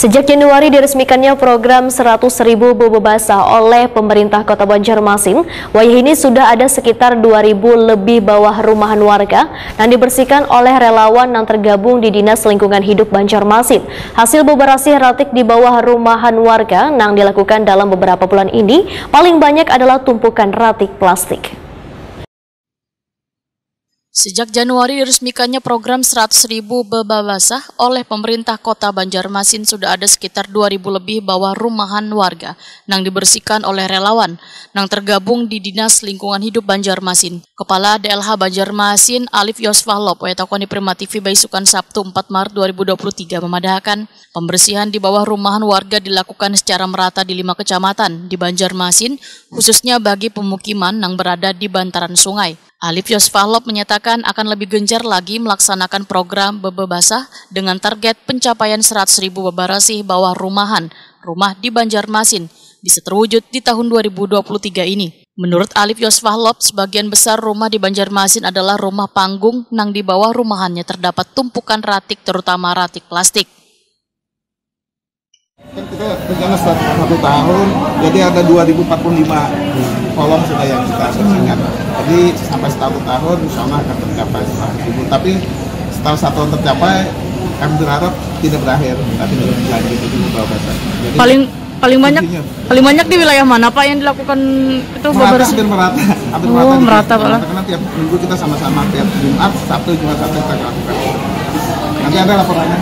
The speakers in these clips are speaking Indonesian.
Sejak Januari diresmikannya program 100.000 bobo basah oleh pemerintah Kota Banjarmasin, wilayah ini sudah ada sekitar 2.000 lebih bawah rumahan warga yang dibersihkan oleh relawan yang tergabung di Dinas Lingkungan Hidup Banjarmasin. Hasil beberasi ratik di bawah rumahan warga yang dilakukan dalam beberapa bulan ini, paling banyak adalah tumpukan ratik plastik. Sejak Januari diresmikannya program 100.000 bobo basah oleh pemerintah Kota Banjarmasin, sudah ada sekitar 2.000 lebih bawah rumahan warga yang dibersihkan oleh relawan yang tergabung di Dinas Lingkungan Hidup Banjarmasin. Kepala DLH Banjarmasin Alif Yosfahlop Wetakoni Prima TV Baisukan Sabtu 4 Maret 2023 memadahkan pembersihan di bawah rumahan warga dilakukan secara merata di 5 kecamatan di Banjarmasin, khususnya bagi pemukiman yang berada di bantaran sungai. Alif Yosfahlop menyatakan akan lebih gencar lagi melaksanakan program bobo basah dengan target pencapaian 100.000 bebersih bawah rumah di Banjarmasin bisa terwujud di tahun 2023 ini. Menurut Alif Yosfahlop, sebagian besar rumah di Banjarmasin adalah rumah panggung yang di bawah rumahannya terdapat tumpukan ratik, terutama ratik plastik. Kan kita rencana 1 tahun, jadi ada 2045 kolom sudah yang kita bersihkan. Jadi sampai 1 tahun insya Allah akan tercapai 100.000. Tapi setelah 1 tahun tercapai, kami berharap tidak berakhir, tapi terus lanjut itu bobo basah. Paling banyak di wilayah mana Pak yang dilakukan itu hampir merata. Oh, merata Pak. Karena tiap minggu kita sama-sama, tiap Jumat, Sabtu kita lakukan. Nanti ada laporannya.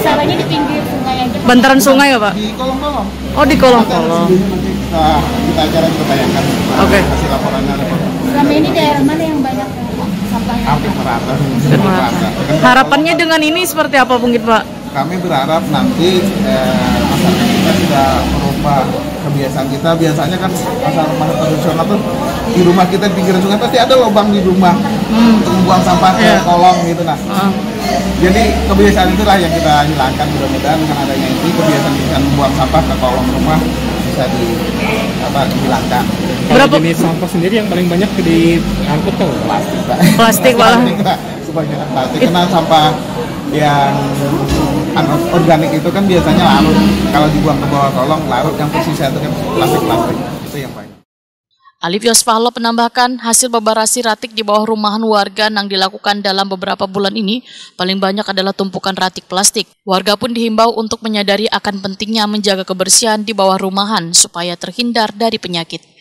Salahnya di pinggir sungai aja. Bantaran sungai ya Pak? Di kolong-kolong. Oh, di kolong-kolong. Nanti kita acara kita tayangkan. Oke. Hasil laporannya. Selama ini daerah mana yang banyak sampahnya? Hampir merata. Harapannya dengan ini seperti apa mungkin Pak? Kami berharap nanti masyarakat kita sudah merubah kebiasaan kita. Biasanya kan masyarakat tradisional tuh di rumah kita di pinggir sungai pasti ada lubang di rumah untuk membuang sampah ke kolong gitu. Nah, jadi kebiasaan itulah yang kita hilangkan. Mudah-mudahan dengan adanya ini kebiasaan membuang sampah ke kolong rumah bisa dihilangkan. Berapa jenis sampah sendiri yang paling banyak diangkut tuh? Plastik, Pak. Plastik malah. Kebanyakan plastik karena sampah yang anorganik itu kan biasanya larut. Kalau dibuang ke bawah kolong larut, yang tersisa itu kan plastik. Itu yang banyak. Alif Yosfahlop menambahkan hasil beberasi ratik di bawah rumahan warga yang dilakukan dalam beberapa bulan ini paling banyak adalah tumpukan ratik plastik. Warga pun dihimbau untuk menyadari akan pentingnya menjaga kebersihan di bawah rumahan supaya terhindar dari penyakit.